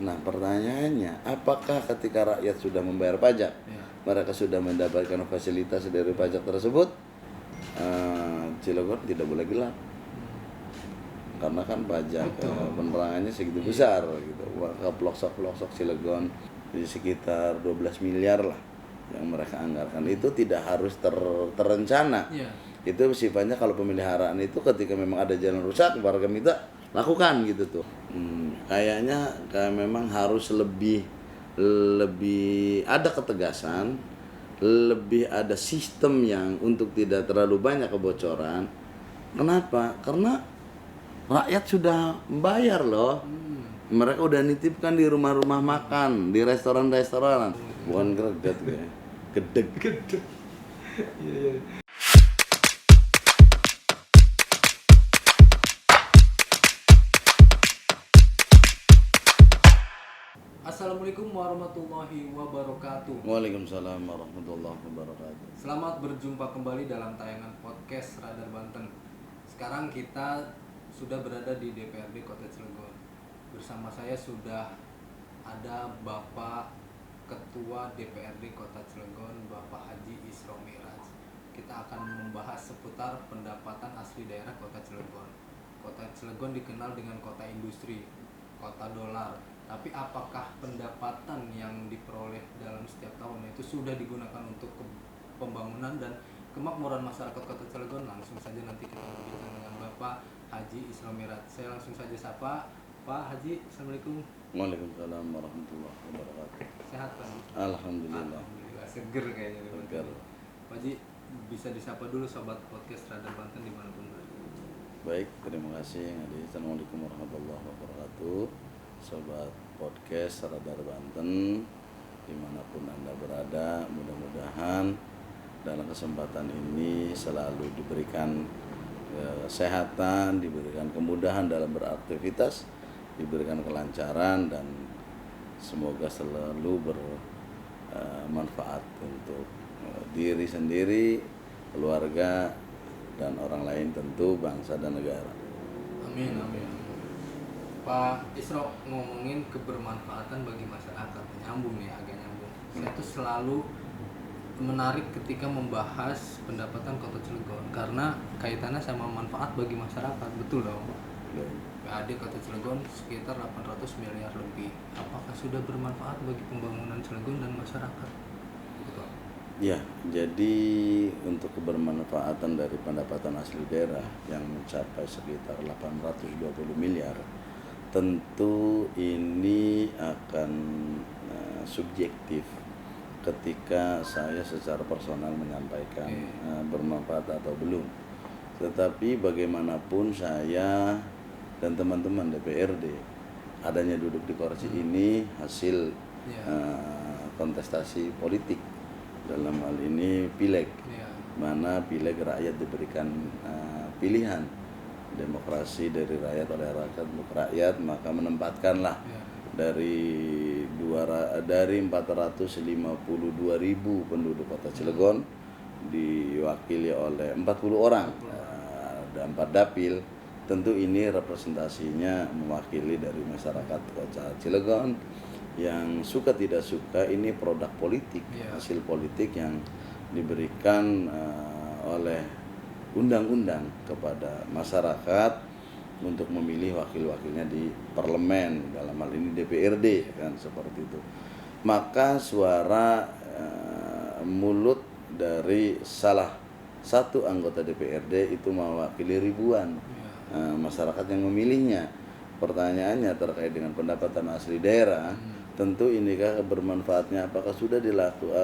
Nah pertanyaannya, apakah ketika rakyat sudah membayar pajak, mereka sudah mendapatkan fasilitas dari pajak tersebut? Cilegon tidak boleh gelap, karena kan pajak penerangannya segitu besar gitu. Ke pelosok-pelosok Cilegon di sekitar 12 miliar lah yang mereka anggarkan. Itu tidak harus terencana. Itu sifatnya kalau pemeliharaan itu ketika memang ada jalan rusak, warga minta lakukan gitu tuh. Kayaknya memang harus lebih ada ketegasan, lebih ada sistem yang untuk tidak terlalu banyak kebocoran. Kenapa? Karena rakyat sudah membayar loh. Mereka udah nitipkan di rumah-rumah makan, di restoran-restoran. Bukan greget ya. Gedeg. Iya. Assalamualaikum warahmatullahi wabarakatuh. Waalaikumsalam warahmatullahi wabarakatuh. Selamat berjumpa kembali dalam tayangan podcast Radar Banten. Sekarang kita sudah berada di DPRD Kota Cilegon. Bersama saya sudah ada Bapak Ketua DPRD Kota Cilegon, Bapak Haji Isro Miraj. Kita akan membahas seputar pendapatan asli daerah Kota Cilegon. Kota Cilegon dikenal dengan kota industri, kota dolar. Tapi apakah pendapatan yang diperoleh dalam setiap tahun itu sudah digunakan untuk pembangunan dan kemakmuran masyarakat Kota Cilegon? Langsung saja nanti kita berbincang dengan Bapak Haji Isro Miraj. Saya langsung saja sapa Pak Haji. Assalamualaikum. Waalaikumsalam warahmatullahi wabarakatuh. Sehat Pak? Alhamdulillah. Alhamdulillah, seger kayaknya. Seger. Pak Haji, bisa disapa dulu sobat podcast Radar Banten dimanapun berada. Baik, terima kasih. Assalamualaikum warahmatullahi wabarakatuh. Sobat podcast Radar Banten dimanapun Anda berada, mudah-mudahan dalam kesempatan ini selalu diberikan kesehatan, diberikan kemudahan dalam beraktivitas, diberikan kelancaran, dan semoga selalu bermanfaat untuk diri sendiri, keluarga, dan orang lain, tentu bangsa dan negara. Amin, amin. Pak Isro, ngomongin kebermanfaatan bagi masyarakat, nyambung nih, agak nyambung. Saya tuh selalu menarik ketika membahas pendapatan Kota Cilegon karena kaitannya sama manfaat bagi masyarakat, betul dong? PAD Kota Cilegon sekitar 800 miliar lebih. Apakah sudah bermanfaat bagi pembangunan Cilegon dan masyarakat? Betul. Ya, jadi untuk kebermanfaatan dari pendapatan asli daerah yang mencapai sekitar 820 miliar, tentu ini akan subjektif ketika saya secara personal menyampaikan bermanfaat atau belum. Tetapi bagaimanapun saya dan teman-teman DPRD adanya duduk di kursi ini hasil kontestasi politik, dalam hal ini pileg, mana pileg rakyat diberikan pilihan demokrasi dari rakyat oleh rakyat untuk rakyat, maka menempatkanlah dari 452.000 penduduk Kota Cilegon diwakili oleh 40 orang, ada 4 dapil. Tentu ini representasinya mewakili dari masyarakat Kota Cilegon yang suka tidak suka ini produk politik, hasil politik yang diberikan oleh undang-undang kepada masyarakat untuk memilih wakil-wakilnya di parlemen, dalam hal ini DPRD, kan seperti itu. Maka suara mulut dari salah satu anggota DPRD itu mewakili ribuan masyarakat yang memilihnya. Pertanyaannya terkait dengan pendapatan asli daerah, tentu inikah bermanfaatnya, apakah sudah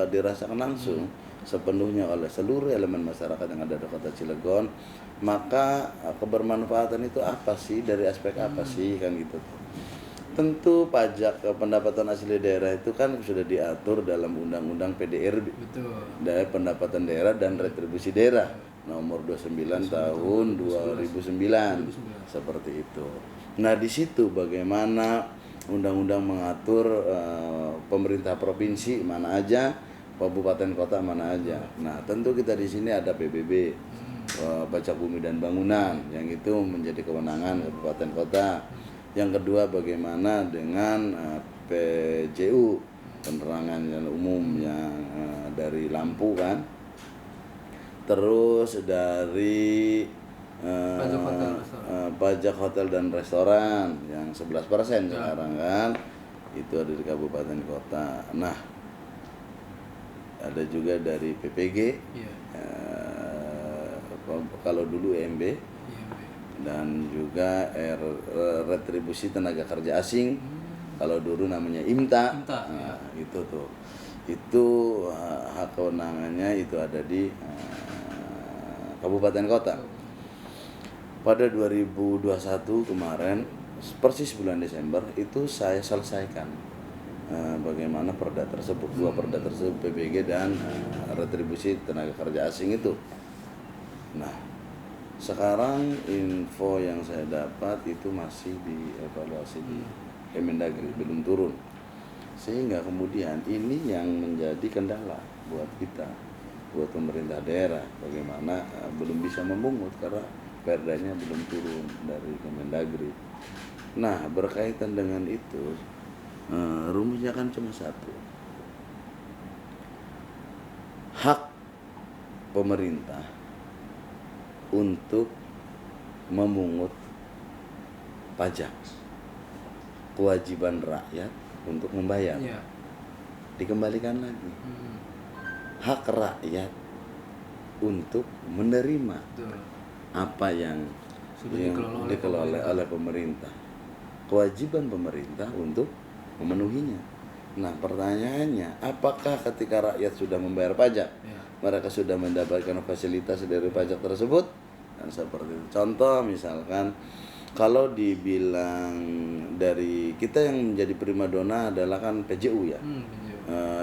dirasakan langsung sepenuhnya oleh seluruh elemen masyarakat yang ada di Kota Cilegon? Maka kebermanfaatan itu apa sih, dari aspek apa sih, kan gitu. Tentu pajak pendapatan asli daerah itu kan sudah diatur dalam undang-undang PDRB, dari pendapatan daerah dan retribusi daerah nomor 29 tahun 2009, seperti itu. Nah, di situ bagaimana undang-undang mengatur pemerintah provinsi mana aja, kabupaten kota mana aja. Nah, tentu kita di sini ada PBB, pajak bumi dan bangunan, yang itu menjadi kewenangan kabupaten kota. Yang kedua bagaimana dengan PJU, penerangan jalan umum yang dari lampu kan. Terus dari pajak hotel dan restoran yang 11% sekarang kan. Itu ada di kabupaten kota. Nah, ada juga dari PPG. Kalau dulu EMB. Dan juga retribusi tenaga kerja asing. Kalau dulu namanya IMTA. Nah, itu tuh. Itu hak kewenangannya itu ada di kabupaten kota. Pada 2021 kemarin, persis bulan Desember itu saya selesaikan bagaimana perda tersebut, dua perda tersebut, PBG dan retribusi tenaga kerja asing itu. Nah, sekarang info yang saya dapat itu masih dievaluasi di Kemendagri, belum turun. Sehingga kemudian ini yang menjadi kendala buat kita, buat pemerintah daerah, bagaimana belum bisa memungut karena perdanya belum turun dari Kemendagri. Nah, berkaitan dengan itu, rumusnya kan cuma satu. Hak pemerintah untuk memungut pajak, kewajiban rakyat untuk membayar, dikembalikan lagi. Hak rakyat untuk menerima apa yang dikelola oleh pemerintah, kewajiban pemerintah untuk memenuhinya. Nah, pertanyaannya, apakah ketika rakyat sudah membayar pajak, mereka sudah mendapatkan fasilitas dari pajak tersebut? Dan seperti itu. Contoh misalkan, kalau dibilang dari kita yang menjadi primadona adalah kan PJU ya,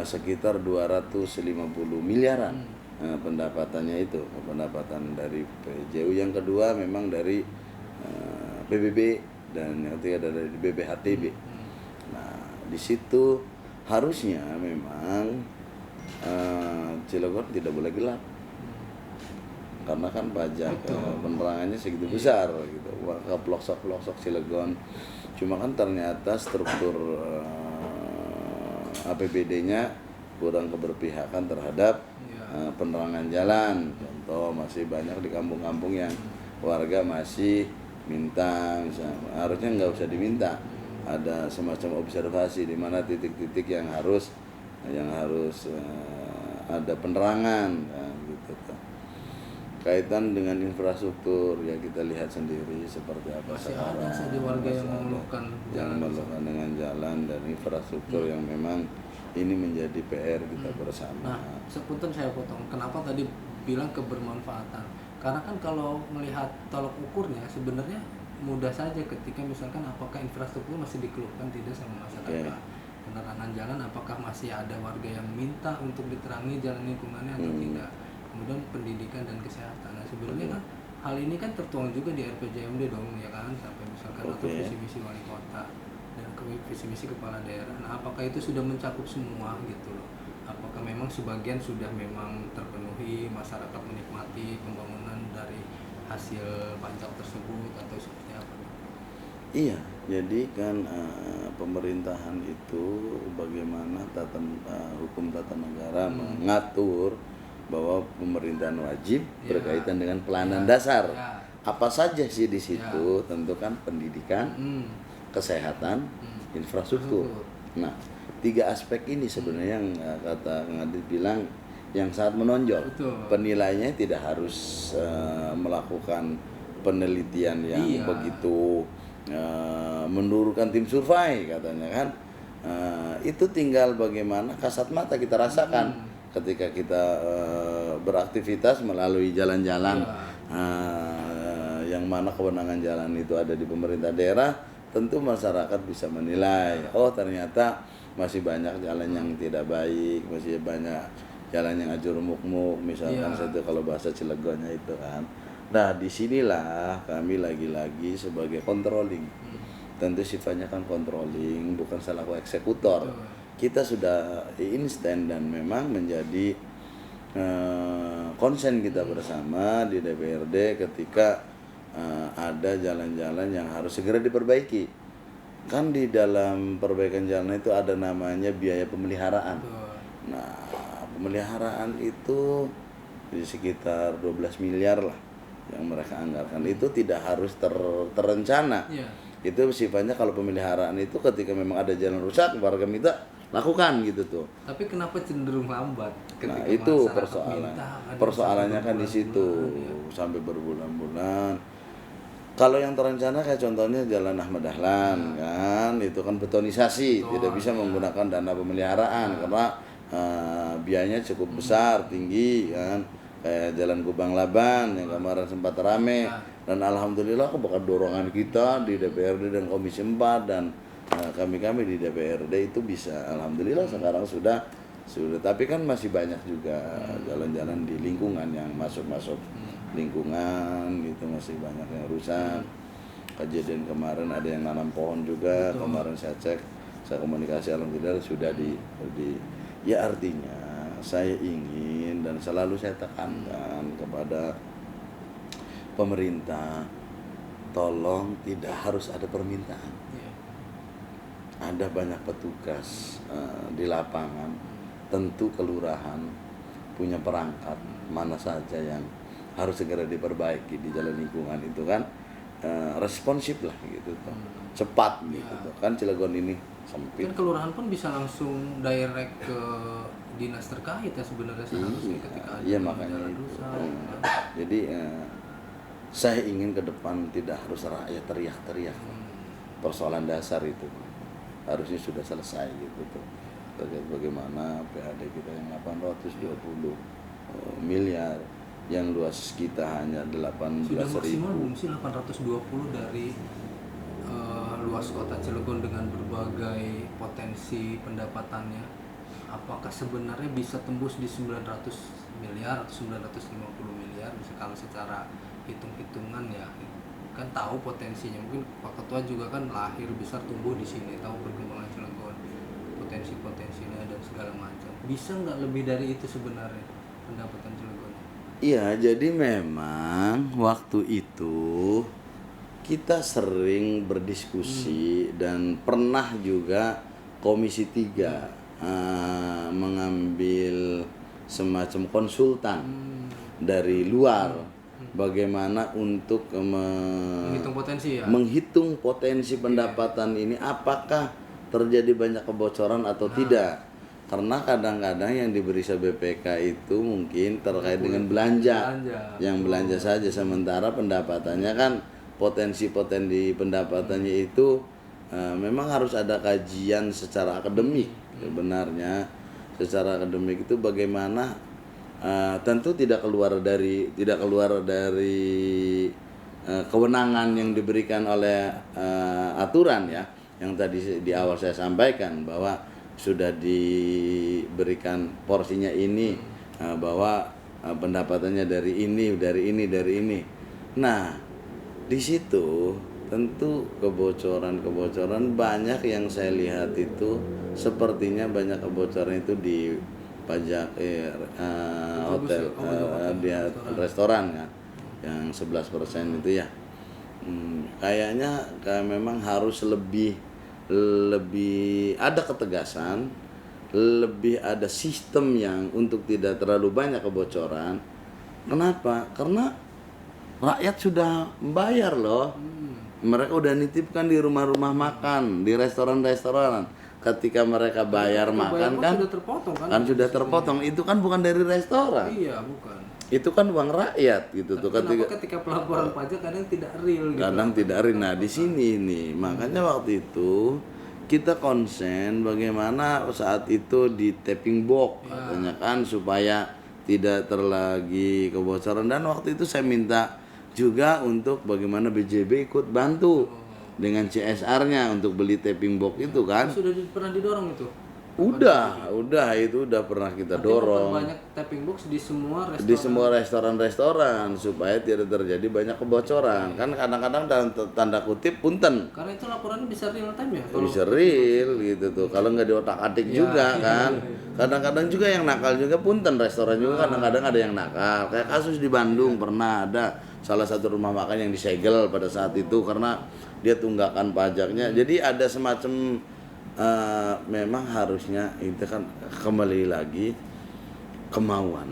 sekitar 250 miliaran. Pendapatannya itu, pendapatan dari PJU. Yang kedua memang dari PBB dan yang ketiga dari BPHTB. Nah, di situ harusnya memang Cilegon tidak boleh gelap, karena kan pajak penerangannya segitu besar gitu, ke pelosok-pelosok Cilegon. Cuma kan ternyata struktur APBD-nya kurang keberpihakan terhadap penerangan jalan. Contoh, masih banyak di kampung-kampung yang warga masih minta, misalnya, harusnya nggak usah diminta, ada semacam observasi di mana titik-titik yang harus ada penerangan gitu. Kaitan dengan infrastruktur ya kita lihat sendiri seperti apa masih sekarang. Ada saja warga yang mengeluhkan dengan jalan dan infrastruktur yang memang ini menjadi PR kita bersama. Nah, sepunten saya potong. Kenapa tadi bilang kebermanfaatan? Karena kan kalau melihat tolok ukurnya sebenarnya mudah saja ketika misalkan apakah infrastruktur masih dikeluhkan tidak sama masyarakat. Penerangan jalan apakah masih ada warga yang minta untuk diterangi jalan lingkungannya atau tidak. Kemudian pendidikan dan kesehatan. Nah, sebenarnya kan hal ini kan tertuang juga di RPJMD dong ya kan, sampai misalkan atau visi misi wali kota dan visi misi kepala daerah. Nah, apakah itu sudah mencakup semua gitu loh? Apakah memang sebagian sudah memang terpenuhi, masyarakat menikmati pembangunan dari hasil pajak tersebut atau seperti apa? Iya, jadi kan pemerintahan itu bagaimana hukum tata negara mengatur bahwa pemerintahan wajib berkaitan dengan pelayanan dasar. Apa saja sih di situ? Tentu kan pendidikan, kesehatan, infrastruktur. Nah, 3 aspek ini sebenarnya yang kata Ngadit bilang yang sangat menonjol. Penilainya tidak harus melakukan penelitian yang begitu menurunkan tim survei katanya kan. Itu tinggal bagaimana kasat mata kita rasakan ketika kita beraktivitas melalui jalan-jalan yang mana kewenangan jalan itu ada di pemerintah daerah. Tentu masyarakat bisa menilai, oh ternyata masih banyak jalan yang tidak baik, masih banyak jalan yang ajur mukmuk, misalkan itu kalau bahasa Cilegonnya itu kan. Nah, disinilah kami lagi-lagi sebagai controlling. Tentu sifatnya kan controlling, bukan selaku eksekutor. Kita sudah instan dan memang menjadi konsen kita bersama di DPRD ketika ada jalan-jalan yang harus segera diperbaiki. kan di dalam perbaikan jalan itu ada namanya biaya pemeliharaan. Nah, pemeliharaan itu di sekitar 12 miliar lah yang mereka anggarkan. Itu tidak harus terencana. Itu sifatnya kalau pemeliharaan itu ketika memang ada jalan rusak, warga minta lakukan gitu tuh. Tapi kenapa cenderung lambat? Nah, itu persoalannya kan di situ sampai berbulan-bulan. Kalau yang terencana kayak contohnya Jalan Ahmad Dahlan kan, itu kan betonisasi, tidak bisa menggunakan dana pemeliharaan karena biayanya cukup besar, tinggi kan. Kayak Jalan Kubang Laban yang kemarin sempat rame dan alhamdulillah berkat dorongan kita di DPRD dan Komisi 4 dan kami di DPRD itu bisa, alhamdulillah sekarang sudah tapi kan masih banyak juga jalan-jalan di lingkungan yang masuk lingkungan gitu, masih banyak yang rusak. Kejadian kemarin ada yang nanam pohon juga. Kemarin saya cek, saya komunikasi, alhamdulillah sudah di ya artinya saya ingin dan selalu saya tekankan kepada pemerintah, tolong tidak harus ada permintaan. Ada banyak petugas di lapangan, tentu kelurahan punya perangkat mana saja yang harus segera diperbaiki di jalan lingkungan itu kan, responsif lah gitu tuh, cepat gitu tuh kan. Cilegon ini sempit. Kan kelurahan pun bisa langsung direct ke dinas terkait ya sebenarnya seharusnya ketika ada makanya jalan rusak. Jadi saya ingin ke depan tidak harus rakyat teriak-teriak. Persoalan dasar itu harusnya sudah selesai gitu tuh. Terkait bagaimana PAD kita yang 820 miliar, yang luas kita hanya 18.000. Sudah maksimal belum sih 820 dari luas kota Cilegon dengan berbagai potensi pendapatannya? Apakah sebenarnya bisa tembus di 900 miliar atau 950 miliar bisa kalau secara hitung-hitungan ya? Kan tahu potensinya, mungkin Pak Ketua juga kan lahir besar tumbuh di sini, tahu perkembangan Cilegon, potensinya dan segala macam. Bisa nggak lebih dari itu sebenarnya pendapatan Cilegon? Iya, jadi memang waktu itu kita sering berdiskusi dan pernah juga Komisi 3 mengambil semacam konsultan dari luar. Bagaimana untuk menghitung potensi pendapatan ini, apakah terjadi banyak kebocoran atau tidak. Karena kadang-kadang yang diberi BPK itu mungkin terkait dengan belanja. Yang belanja saja, sementara pendapatannya kan potensi pendapatannya itu memang harus ada kajian secara akademik. Sebenarnya secara akademik itu bagaimana, tentu tidak keluar dari kewenangan yang diberikan oleh aturan ya, yang tadi di awal saya sampaikan bahwa sudah diberikan porsinya ini, bahwa pendapatannya dari ini. Nah, di situ tentu kebocoran banyak yang saya lihat itu, sepertinya banyak kebocoran itu di pajak hotel, di restoran kan, yang 11% itu ya. Kayaknya memang harus lebih ada ketegasan, lebih ada sistem yang untuk tidak terlalu banyak kebocoran. Kenapa? Karena rakyat sudah membayar loh. Mereka udah nitipkan di rumah-rumah makan, di restoran-restoran. Ketika mereka bayar makan kan sudah terpotong. Itu kan bukan dari restoran. Iya, bukan. Itu kan uang rakyat gitu. Tuh ketika pelaporan pajak kadang tidak real gitu. Kadang tidak real. Nah, di sini nih, makanya waktu itu kita konsen bagaimana saat itu di tapping box katanya kan, supaya tidak terlagi kebocoran. Dan waktu itu saya minta juga untuk bagaimana BJB ikut bantu dengan CSR-nya untuk beli tapping box itu kan. Sudah pernah didorong itu? Udah itu udah pernah kita dorong. Banyak tapping box di semua restoran. Di semua restoran supaya tidak terjadi banyak kebocoran. Kan kadang-kadang dalam tanda kutip punten. Karena itu laporannya bisa real time ya? Bisa real gitu tuh. Kalau nggak diotak-atik juga kan. Kadang-kadang juga yang nakal juga punten, restoran juga kadang-kadang ada yang nakal. Kayak kasus di Bandung pernah ada salah satu rumah makan yang disegel pada saat itu karena dia tunggakan pajaknya. Jadi ada semacam memang harusnya itu kan kembali lagi kemauan,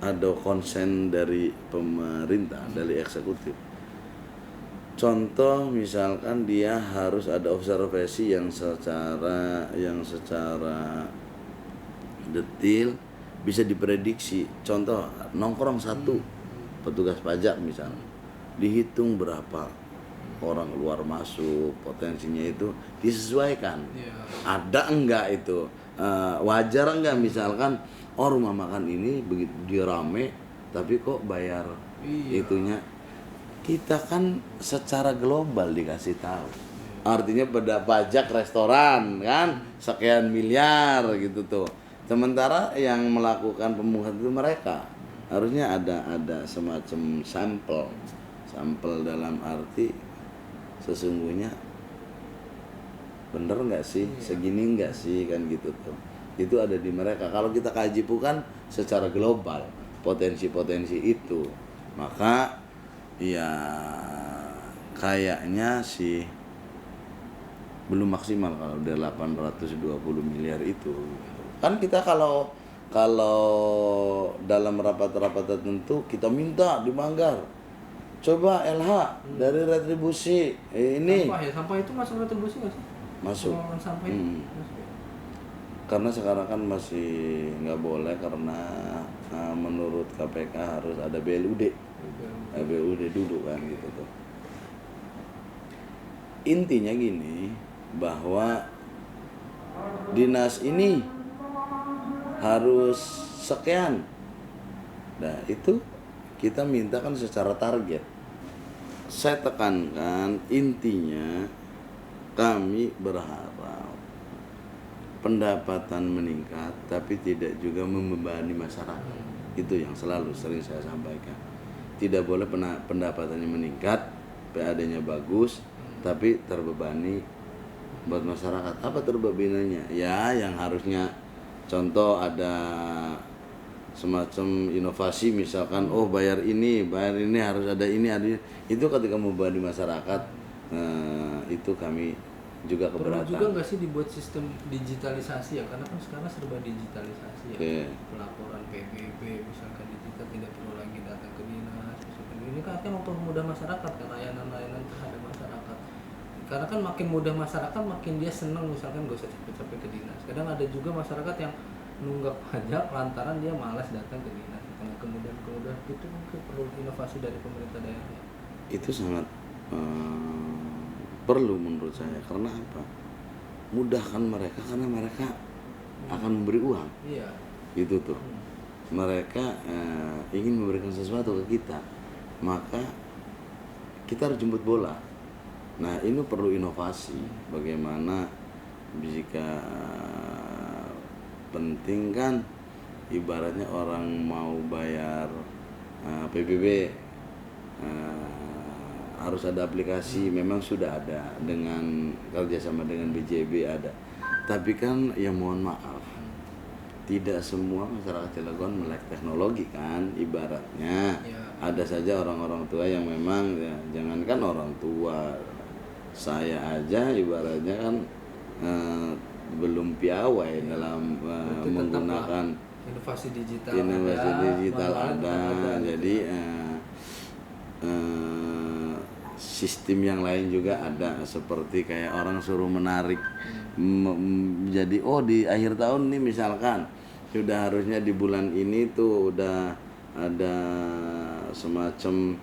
ada konsen dari pemerintah, dari eksekutif. Contoh misalkan dia harus ada observasi yang secara detail bisa diprediksi. Contoh nongkrong satu petugas pajak misalnya dihitung berapa orang luar masuk, potensinya itu disesuaikan. Ada enggak itu wajar enggak misalkan rumah makan ini begitu dia rame tapi kok bayar itunya. Kita kan secara global dikasih tahu. Artinya pada pajak restoran kan sekian miliar gitu tuh. Sementara yang melakukan pemungutan itu mereka. Harusnya ada semacam sampel dalam arti sesungguhnya bener nggak sih, segini nggak sih kan gitu tuh. Itu ada di mereka. Kalau kita kaji bukan secara global potensi-potensi itu, maka ya kayaknya sih belum maksimal kalau udah 820 miliar itu. Kan kita kalau dalam rapat-rapat tertentu kita minta di Manggar coba LH dari retribusi ini. Sampah itu masuk retribusi nggak sih? Masuk. Sampah itu masuk. Karena sekarang kan masih nggak boleh karena menurut KPK harus ada BLUD dulu kan gitu tuh. Intinya gini, bahwa dinas ini harus sekian. Nah itu kita minta kan secara target. Saya tekankan intinya kami berharap pendapatan meningkat tapi tidak juga membebani masyarakat. Itu yang selalu sering saya sampaikan. Tidak boleh pendapatannya meningkat, PAD-nya bagus, tapi terbebani buat masyarakat. Apa terbebaninya? Ya yang harusnya contoh ada semacam inovasi misalkan bayar ini harus ada ini. Itu ketika membebani masyarakat itu kami juga keberatan. Perlu juga nggak sih dibuat sistem digitalisasi ya, karena kan sekarang serba digitalisasi ya. Pelaporan PBB misalkan digital, tidak perlu lagi datang ke dinas. Ini kan untuk memudah masyarakat kan, layanan-layanan terhadap masyarakat. Karena kan makin mudah masyarakat makin dia senang misalkan gak usah capek-capek ke dinas. Kadang ada juga masyarakat yang nunggak pajak lantaran dia malas datang ke dinas. Karena kemudian itu mungkin perlu inovasi dari pemerintah daerah. Itu sangat perlu menurut saya. Karena apa? Mudahkan mereka karena mereka akan memberi uang. Iya. Gitu tuh. Mereka ingin memberikan sesuatu ke kita, maka kita harus jemput bola. Nah ini perlu inovasi. Bagaimana jika penting kan ibaratnya orang mau bayar PBB harus ada aplikasi. Memang sudah ada dengan kerjasama dengan BJB ada. Tapi kan ya mohon maaf, tidak semua masyarakat Cilegon melek teknologi kan ibaratnya. Ada saja orang-orang tua yang memang ya, jangankan orang tua, saya aja ibaratnya kan belum piawai dalam menggunakan inovasi digital ada. Jadi sistem yang lain juga ada, seperti kayak orang suruh menarik jadi di akhir tahun nih misalkan sudah harusnya di bulan ini tuh udah ada semacam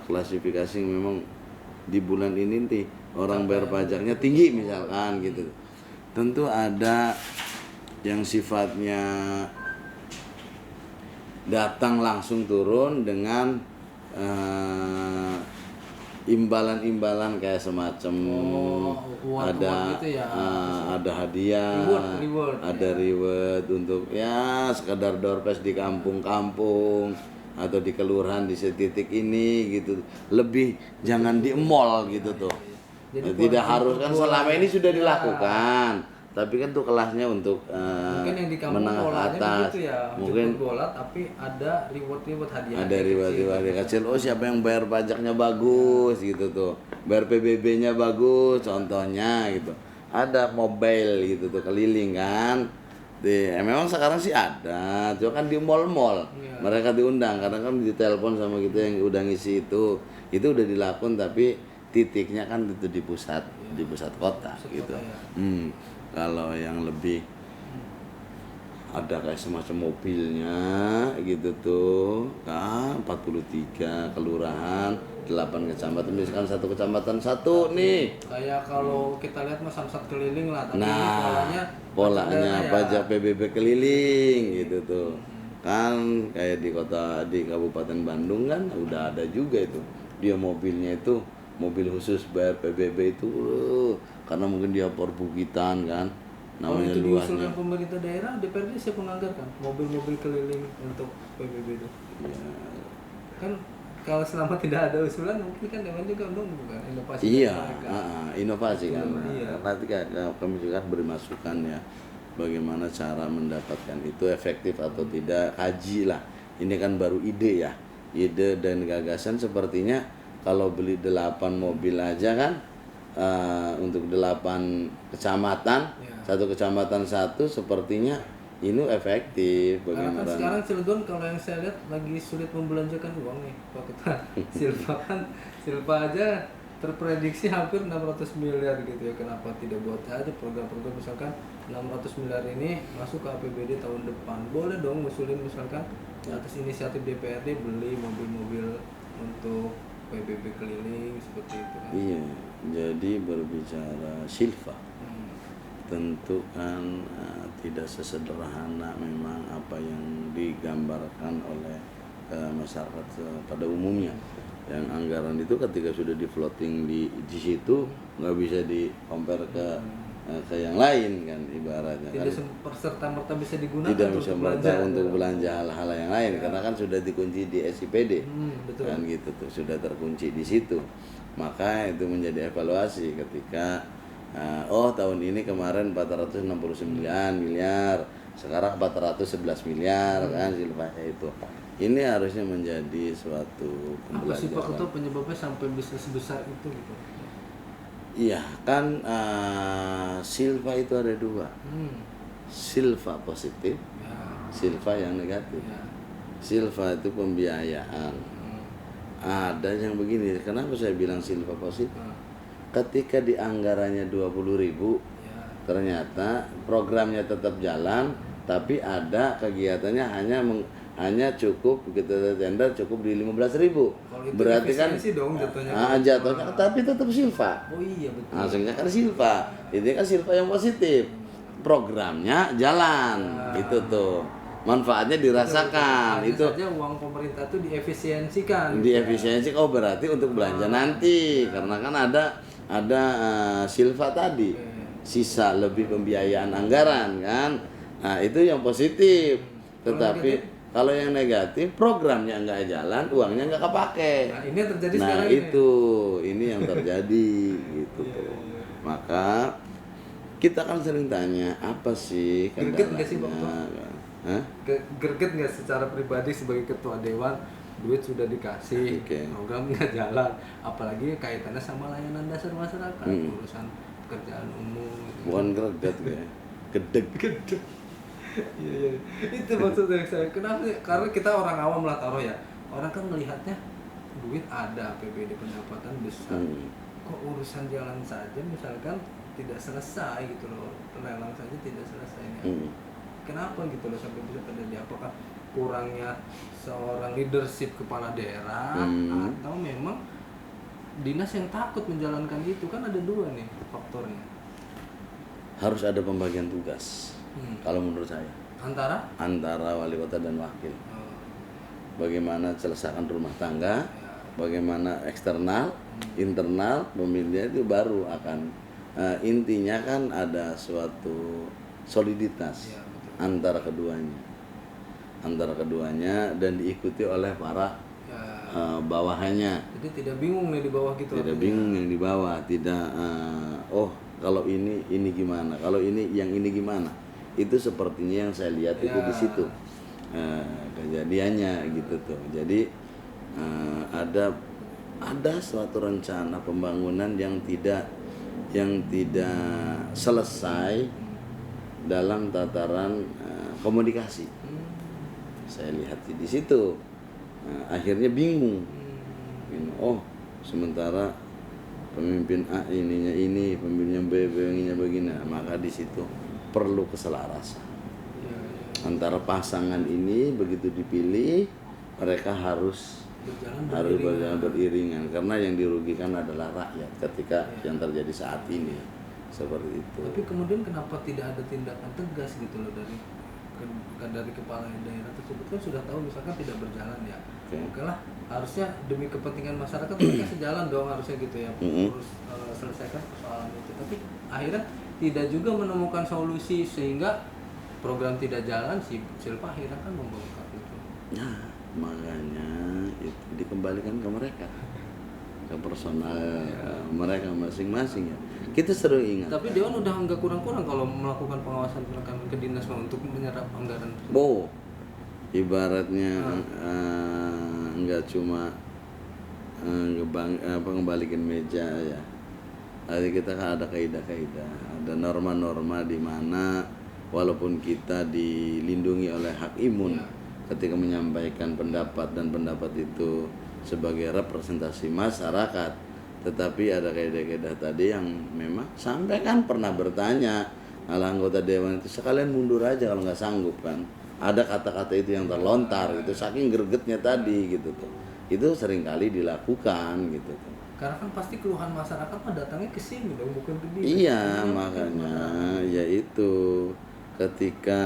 klasifikasi memang di bulan ini nih orang bayar pajaknya tinggi misalkan gitu. Tentu ada yang sifatnya datang langsung turun dengan imbalan-imbalan kayak semacam ada gitu ya. Ada hadiah, reward, ada reward untuk ya sekedar door prize di kampung-kampung atau di kelurahan di setitik ini gitu. Lebih jangan di mall gitu tuh. Jadi tidak harus kan selama ini sudah dilakukan, tapi kan tuh kelasnya untuk mungkin yang di kampung menengah polanya atas. begitu ya, Mungkin jemput bola tapi ada reward hadiah. ada riwayat kecil. Oh, siapa yang bayar pajaknya bagus gitu tuh, bayar PBB-nya bagus contohnya gitu. Ada mobile gitu tuh keliling kan. Memang sekarang sih ada, cuma kan di mall-mall mereka diundang karena kan ditelepon sama kita yang udah ngisi itu udah dilakukan, tapi titiknya kan itu di pusat kota gitu. Kalau yang lebih ada kayak semacam mobilnya gitu tuh kan 43 kelurahan 8 kecamatan, misalkan satu kecamatan satu nih. Kayak kalau kita lihat mas samsat keliling lah, tapi Nah, ini polanya ya. pajak PBB keliling gitu tuh. Kan kayak di Kabupaten Bandung kan udah ada juga itu. Dia mobilnya itu mobil khusus bayar PBB itu karena mungkin dia perbukitan kan. Namanya itu luasnya. diusulkan pemerintah daerah, DPRD siapa menganggarkan mobil-mobil keliling untuk PBB itu? Ya. Kan kalau selama tidak ada usulan mungkin kan Dewan juga menunggu kan inovasi. Iya, inovasi kan. Iya. Nanti kami juga beri masukan ya, bagaimana cara mendapatkan itu efektif atau tidak, kaji lah. Ini kan baru ide ya, ide dan gagasan sepertinya kalau beli 8 mobil aja kan untuk 8 kecamatan, satu kecamatan satu sepertinya ini efektif. Karena kan sekarang Cilegon kalau yang saya lihat lagi sulit membelanjakan uang nih Pak Ketua. Silva aja terprediksi hampir 600 miliar gitu ya. Kenapa tidak buat aja program-program misalkan 600 miliar ini masuk ke APBD tahun depan. Boleh dong ngusulin misalkan atas inisiatif DPRD beli mobil-mobil untuk PBB keliling seperti itu kan. Iya, jadi berbicara Silva tentu kan tidak sesederhana memang apa yang digambarkan oleh masyarakat pada umumnya. Yang anggaran itu ketika sudah di floating di situ nggak bisa di compare ke yang lain kan, ibaratnya tidak kan serta-merta bisa digunakan tidak bisa untuk belanja hal-hal yang lain karena kan sudah dikunci di SIPD betul. kan gitu tuh, sudah terkunci di situ. Maka itu menjadi evaluasi ketika tahun ini kemarin 469 miliar, sekarang 411 miliar kan silvanya itu. Ini harusnya menjadi suatu pembelajaran. Apa sih Pak Ketua penyebabnya sampai bisa sebesar itu gitu? Iya kan, silva itu ada dua, silva positif, silva yang negatif. Silva itu pembiayaan. Ada yang begini, kenapa saya bilang silva positif? Ketika di anggarannya 20.000, ternyata programnya tetap jalan, tapi ada kegiatannya hanya cukup begitu tender cukup di 15.000. Berarti kan dong jatuhnya. Jatuhnya tapi tetap silva. Oh iya betul. Langsungnya kan silva. Ini kan silva yang positif. Programnya jalan. Itu tuh. Manfaatnya dirasakan. Itu saja uang pemerintah tuh diefisiensikan. Diefisiensi berarti untuk belanja nanti karena kan ada silva tadi. Sisa lebih pembiayaan anggaran kan. Nah, itu yang positif. Tetapi kalau yang negatif, programnya nggak jalan, uangnya nggak kepake. Nah, ini yang terjadi nah sekarang ini yang terjadi gitu tuh. Maka kita kan sering tanya apa sih kendalanya? Greget nggak sih Pak? Greget nggak secara pribadi sebagai ketua dewan, duit sudah dikasih, program nggak jalan, apalagi kaitannya sama layanan dasar masyarakat, urusan pekerjaan umum. Gitu. Bukan greget ya, gedeg. Iya. Itu maksudnya saya. Kenapa? Karena kita orang awam lah taruh ya. Orang kan melihatnya duit ada, APBD pendapatan besar. Kok urusan jalan saja misalkan tidak selesai gitu loh. Lelang saja tidak selesai ini. Kenapa gitu loh sampai bisa terjadi? Apakah kurangnya seorang leadership kepala daerah atau memang dinas yang takut menjalankan itu? Kan ada dua nih faktornya. Harus ada pembagian tugas. Kalau menurut saya antara wali kota dan wakil. Bagaimana selesaikan rumah tangga, bagaimana eksternal, internal, pemilihan itu baru akan intinya kan ada suatu soliditas antara keduanya dan diikuti oleh para bawahannya. Jadi tidak bingung nih di bawah gitu. Tidak bingung yang di bawah, tidak kalau ini gimana, kalau ini gimana. Itu sepertinya yang saya lihat itu di situ kejadiannya gitu tuh. Jadi ada suatu rencana pembangunan yang tidak selesai dalam tataran komunikasi. Saya lihat di situ. Akhirnya bingung. Oh, sementara pemimpin A ininya ini, pemimpin B ininya begini. Maka di situ perlu keselarasan. Antara pasangan ini begitu dipilih, mereka harus berjalan beriringan, karena yang dirugikan adalah rakyat ketika yang terjadi saat ini seperti itu. Tapi kemudian kenapa tidak ada tindakan tegas gitu loh dari kepala daerah tersebut? Kan sudah tahu misalkan tidak berjalan ya, oke lah, harusnya demi kepentingan masyarakat mereka sejalan dong harusnya gitu ya, harus selesaikan persoalan itu. Tapi akhirnya tidak juga menemukan solusi sehingga program tidak jalan, si Silpa akhirnya kan membongkar itu. Nah, makanya itu dikembalikan ke mereka, ke personal mereka masing-masing ya. Kita sering ingat. Tapi Dewan udah nggak kurang-kurang kalau melakukan pengawasan perekaman ke dinas untuk menyerap anggaran. Ibaratnya nggak cuma ngembalikan meja ya. Jadi kita kan ada kaidah-kaidah, ada norma-norma di mana walaupun kita dilindungi oleh hak imun ketika menyampaikan pendapat, dan pendapat itu sebagai representasi masyarakat, tetapi ada kaidah-kaidah tadi yang memang sampai kan pernah bertanya ala anggota dewan itu, sekalian mundur aja kalau nggak sanggup kan. Ada kata-kata itu yang terlontar itu saking gregetnya tadi gitu tuh. Itu seringkali dilakukan gitu tuh. Karena kan pasti keluhan masyarakat mah datangnya ke sini dong, bukan ke dia. Iya, makanya yaitu ketika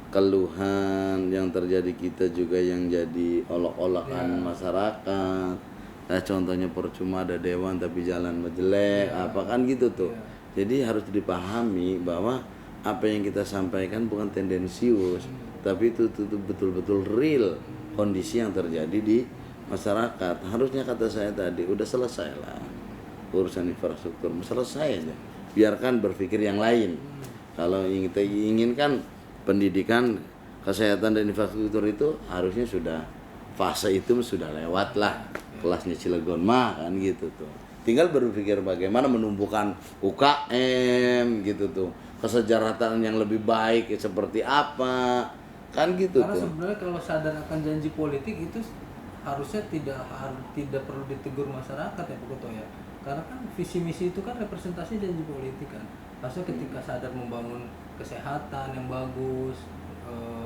keluhan yang terjadi kita juga yang jadi olok-olokan masyarakat. Contohnya percuma ada dewan tapi jalan jelek, apa kan gitu tuh. Jadi harus dipahami bahwa apa yang kita sampaikan bukan tendensius, tapi itu betul-betul real kondisi yang terjadi di masyarakat. Harusnya kata saya tadi udah selesai lah urusan infrastruktur, selesai aja. Biarkan berpikir yang lain. Kalau kita inginkan pendidikan, kesehatan dan infrastruktur itu harusnya sudah fase itu sudah lewat lah. Kelasnya Cilegon mah kan gitu tuh. Tinggal berpikir bagaimana menumbuhkan UKM gitu tuh. Kesejahteraan yang lebih baik seperti apa. Kan gitu. Karena sebenarnya kalau sadar akan janji politik itu harusnya tidak perlu ditegur masyarakat ya Pak Ketua ya. Karena kan visi misi itu kan representasi janji politik kan. Harusnya ketika sadar membangun kesehatan yang bagus,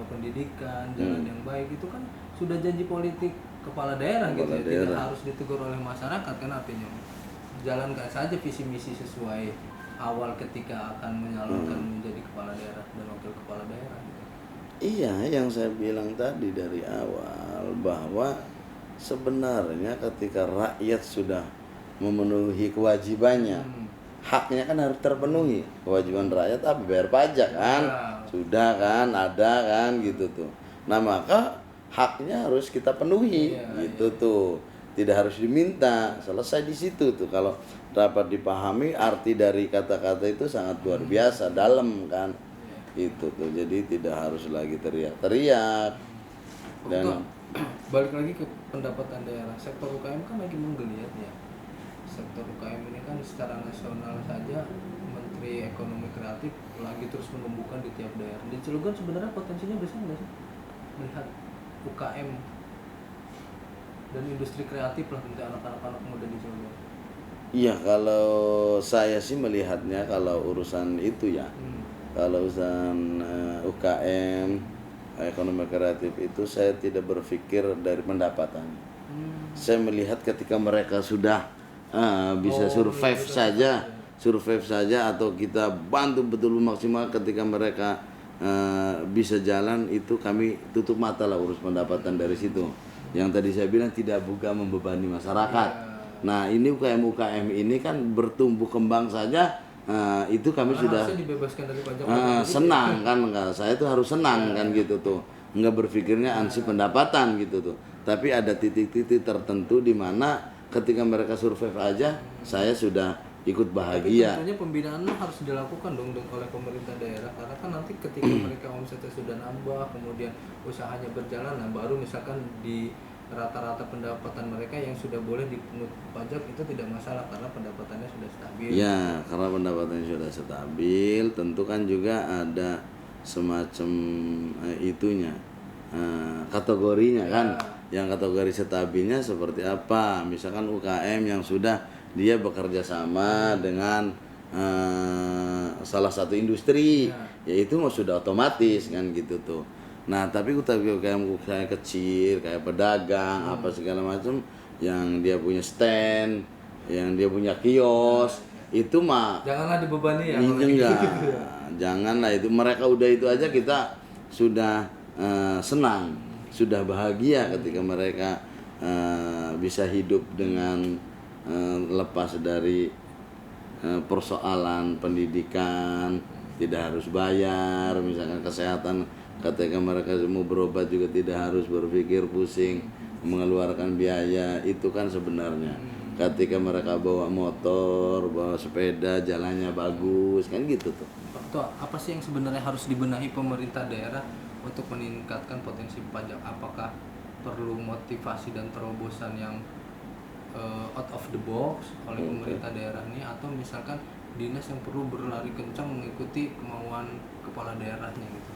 pendidikan, jalan yang baik, itu kan sudah janji politik kepala daerah gitu ya. Tidak harus ditegur oleh masyarakat kan, artinya jalankan saja visi misi sesuai awal ketika akan menyalurkan menjadi kepala daerah dan wakil kepala daerah gitu. Iya, yang saya bilang tadi dari awal bahwa sebenarnya ketika rakyat sudah memenuhi kewajibannya, haknya kan harus terpenuhi. Kewajiban rakyat apa? Bayar pajak kan? Sudah kan, ada kan gitu tuh. Nah, maka haknya harus kita penuhi gitu tuh. Tidak harus diminta, selesai di situ tuh. Kalau dapat dipahami arti dari kata-kata itu sangat luar biasa, dalam kan. Itu tuh. Jadi tidak harus lagi teriak-teriak. Dan balik lagi ke pendapatan daerah, sektor UKM kan lagi menggeliat ya. Sektor UKM ini kan secara nasional saja Menteri Ekonomi Kreatif lagi terus menumbuhkan di tiap daerah. Di Cilegon sebenarnya potensinya besar nggak sih melihat UKM dan industri kreatif lah untuk anak-anak muda di Cilegon? Iya, kalau saya sih melihatnya kalau urusan itu ya, kalau urusan UKM, ekonomi kreatif itu saya tidak berpikir dari pendapatan. Saya melihat ketika mereka sudah bisa survive saja atau kita bantu betul maksimal ketika mereka bisa jalan, itu kami tutup mata lah urus pendapatan dari situ. Yang tadi saya bilang tidak buka membebani masyarakat. Nah, ini UKM ini kan bertumbuh kembang saja, itu kami sudah dibebaskan dari pajak senang kan, saya tuh harus senang kan gitu tuh. Nggak berpikirnya ansih pendapatan gitu tuh. Tapi ada titik-titik tertentu di mana ketika mereka survive aja, saya sudah ikut Tapi bahagia. tentunya pembinaan harus dilakukan dong oleh pemerintah daerah, karena kan nanti ketika mereka omsetnya sudah nambah, kemudian usahanya berjalan, nah baru misalkan di rata-rata pendapatan mereka yang sudah boleh dipungut pajak itu tidak masalah karena pendapatannya sudah stabil. Ya, karena pendapatannya sudah stabil, tentu kan juga ada semacam itunya, kategorinya kan. Yang kategori stabilnya seperti apa? Misalkan UKM yang sudah dia bekerja sama dengan salah satu industri, yaitu sudah otomatis kan gitu tuh. Nah, tapi UKM kecil kayak pedagang apa segala macam yang dia punya stand, yang dia punya kios, itu mah Janganlah dibebani ya. enggak. Janganlah itu, mereka udah itu aja kita sudah senang, sudah bahagia ketika mereka bisa hidup dengan lepas dari persoalan pendidikan, tidak harus bayar, misalkan kesehatan ketika mereka mau berobat juga tidak harus berpikir pusing mengeluarkan biaya. Itu kan sebenarnya ketika mereka bawa motor, bawa sepeda, jalannya bagus kan gitu tuh. Apa sih yang sebenarnya harus dibenahi pemerintah daerah untuk meningkatkan potensi pajak? Apakah perlu motivasi dan terobosan yang out of the box oleh pemerintah daerah ini, atau misalkan dinas yang perlu berlari kencang mengikuti kemauan kepala daerahnya gitu?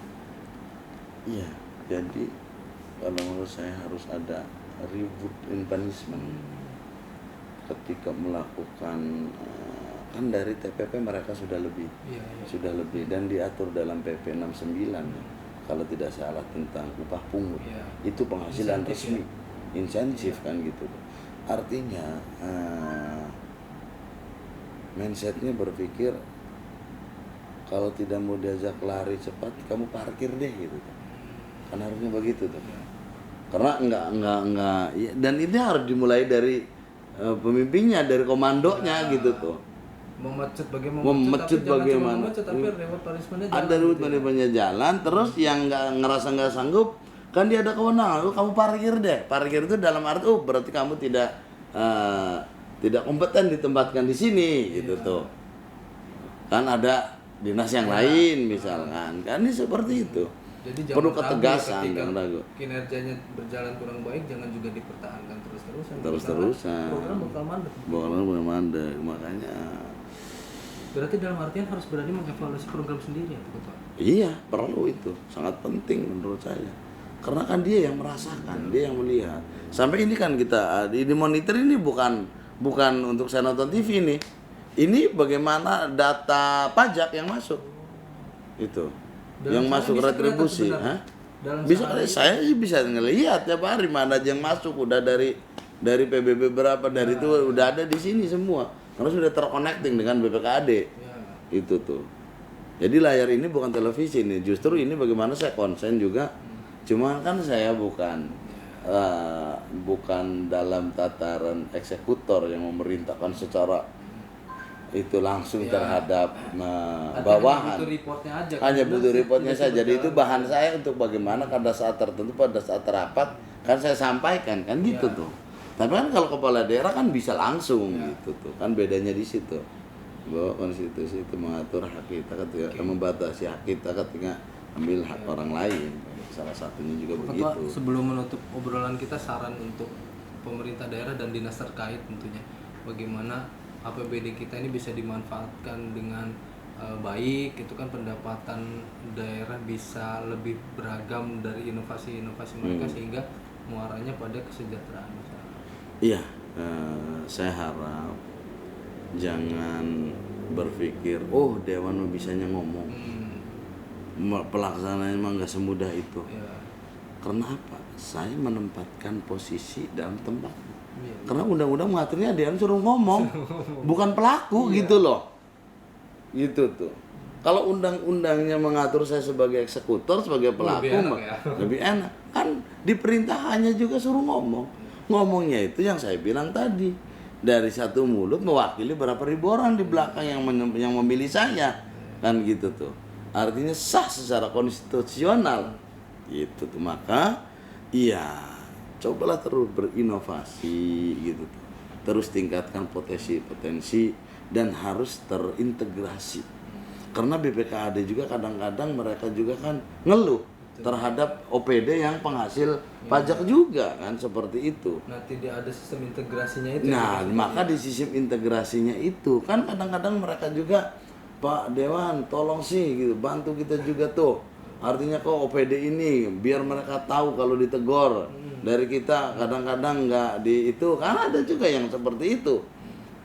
Iya, jadi kalau menurut saya harus ada reward and punishment ketika melakukan kan dari TPP mereka sudah lebih, sudah lebih, dan diatur dalam PP 69 kalau tidak salah tentang upah pungut, itu penghasilan resmi, insentif kan gitu. Artinya mindsetnya berpikir kalau tidak mau diajak lari cepat kamu parkir deh gitu, kan harusnya begitu tuh. Karena enggak ya, dan ini harus dimulai dari pemimpinnya, dari komandonya gitu tuh. Memecut bagaimana, tapi reward punishment-nya ada reward punishment-nya jalan. Terus yang ngerasa nggak sanggup kan dia ada kewenangan, kamu parkir deh. Parkir itu dalam arti berarti kamu tidak kompeten ditempatkan di sini gitu tuh. Kan ada dinas yang lain misalkan, kan ini seperti itu. Jadi perlu ketegasan, jangan ragu. Kinerjanya berjalan kurang baik, jangan juga dipertahankan terus-terusan. Program bakal mandek. Makanya berarti dalam artian harus berani mengevaluasi program sendiri ya, Pak? Iya, perlu, itu sangat penting menurut saya. Karena kan dia yang merasakan, dia yang melihat. Sampai ini kan kita di monitor ini bukan untuk saya nonton TV nih. Ini bagaimana data pajak yang masuk. Itu. Yang masuk retribusi, bisa saya sih bisa ngelihat tiap hari mana aja yang masuk, udah dari PBB berapa, dari itu udah ada di sini semua. Karena sudah terconnecting dengan BPKAD. Itu tuh. Jadi layar ini bukan televisi nih, justru ini bagaimana saya konsen juga. Cuma kan saya bukan dalam tataran eksekutor yang memerintahkan secara itu langsung terhadap bawahan. Hanya butuh reportnya saja. Jadi itu bahan saya untuk bagaimana pada saat tertentu, pada saat rapat kan saya sampaikan kan gitu tuh. Tapi kan kalau kepala daerah kan bisa langsung gitu tuh. Kan bedanya di situ. Bahwa konstitusi itu mengatur hak kita ketika membatasi hak kita ketika ambil hak orang lain. Salah satunya juga begitu. Sebelum menutup obrolan kita, saran untuk pemerintah daerah dan dinas terkait tentunya, bagaimana APBD kita ini bisa dimanfaatkan dengan baik, itu kan pendapatan daerah bisa lebih beragam dari inovasi-inovasi mereka sehingga muaranya pada kesejahteraan masyarakat. Iya, saya harap jangan berpikir dewan bisanya ngomong, pelaksanaannya emang nggak semudah itu. Karena apa? Saya menempatkan posisi dalam tempat. Karena undang-undang mengaturnya dia suruh ngomong, bukan pelaku gitu loh. Gitu tuh. Kalau undang-undangnya mengatur saya sebagai eksekutor, sebagai pelaku, lebih enak. Kan diperintahannya juga suruh ngomong. Ngomongnya itu yang saya bilang tadi, dari satu mulut mewakili berapa ribu orang di belakang yang memilih saya, kan gitu tuh. Artinya sah secara konstitusional. Gitu tuh. Maka cobalah terus berinovasi gitu. Terus tingkatkan potensi dan harus terintegrasi. Karena BPKAD juga kadang-kadang mereka juga kan ngeluh terhadap OPD yang penghasil pajak juga kan, seperti itu. Nah, tidak ada sistem integrasinya itu. Nah, maka di sistem integrasinya itu kan kadang-kadang mereka juga, Pak Dewan tolong sih gitu, bantu kita juga tuh. Artinya kok OPD ini biar mereka tahu kalau ditegur dari kita kadang-kadang nggak di itu, kan ada juga yang seperti itu.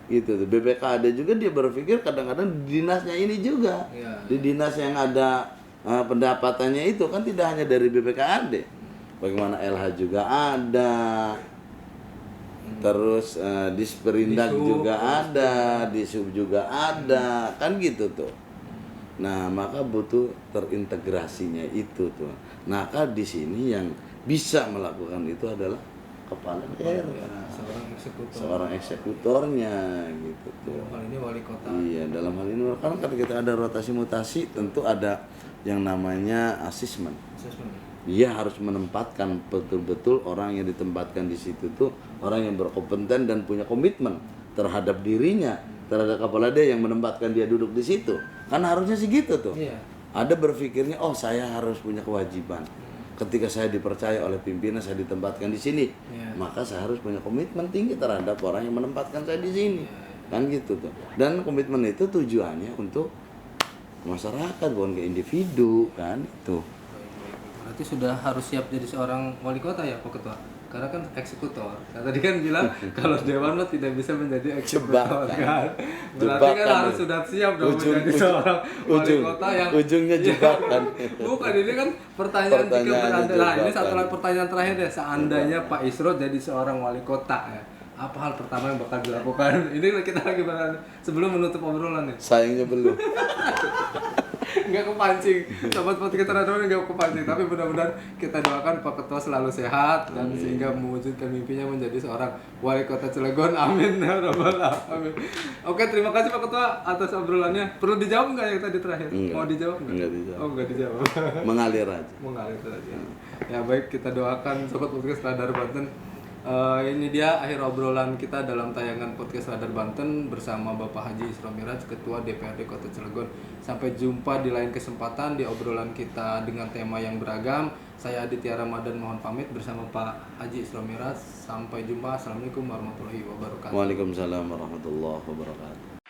Gitu tuh. BPKAD juga dia berpikir kadang-kadang di dinasnya ini juga. Di dinas yang ada pendapatannya itu kan tidak hanya dari BPKAD. Bagaimana LH juga ada. Terus Disperindak juga ada, Disub juga ada, kan gitu tuh. Nah, maka butuh terintegrasinya itu tuh. Nah, di sini yang bisa melakukan itu adalah kepala daerah, seorang eksekutornya gitu tuh. Dalam hal ini wali kota. Iya, dalam hal ini kan kita ada rotasi mutasi, tentu ada yang namanya asesmen. Dia harus menempatkan betul-betul orang yang ditempatkan di situ tuh orang yang berkompeten dan punya komitmen terhadap dirinya, terhadap kepala daerah yang menempatkan dia duduk di situ. Kan harusnya sih gitu tuh. Iya. Ada berpikirnya, oh saya harus punya kewajiban. Ketika saya dipercaya oleh pimpinan, saya ditempatkan di sini, maka saya harus punya komitmen tinggi terhadap orang yang menempatkan saya di sini. Kan gitu tuh. Dan komitmen itu tujuannya untuk masyarakat, bukan ke individu, kan itu. Berarti sudah harus siap jadi seorang wali kota ya, Pak Ketua? Karena kan eksekutor. Nah, tadi kan bilang kalau dewan mah tidak bisa menjadi eksekutor kan. Berarti kan harus sudah siap dong menjadi seorang wali kota yang ujungnya jebakan. Bukan, ini kan pertanyaan jika beranda. Nah, ini satu lagi pertanyaan terakhir deh. Seandainya Pak Isro jadi seorang wali kota ya, apa hal pertama yang bakal dilakukan? Ini kita lagi bahas sebelum menutup obrolan nih. Sayangnya belum. Nggak kepancing, sobat podcast radar nggak kepancing, tapi mudah-mudahan kita doakan Pak Ketua selalu sehat dan sehingga mewujudkan mimpinya menjadi seorang wali kota Cilegon. Amin ya rabbal alamin. Oke, terima kasih Pak Ketua atas obrolannya. Perlu dijawab nggak yang tadi terakhir? Enggak. Mau dijawab nggak? Enggak dijawab. Oh, nggak dijawab. Mengalir aja. Mengalir saja. Ya baik, kita doakan sobat podcast Radar Banten. Ini dia akhir obrolan kita dalam tayangan podcast Radar Banten bersama Bapak Haji Isro Miraj, Ketua DPRD Kota Cilegon. Sampai jumpa di lain kesempatan di obrolan kita dengan tema yang beragam. Saya Aditya Ramadan mohon pamit bersama Pak Haji Isro Miraj. Sampai jumpa. Assalamualaikum warahmatullahi wabarakatuh. Waalaikumsalam warahmatullahi wabarakatuh.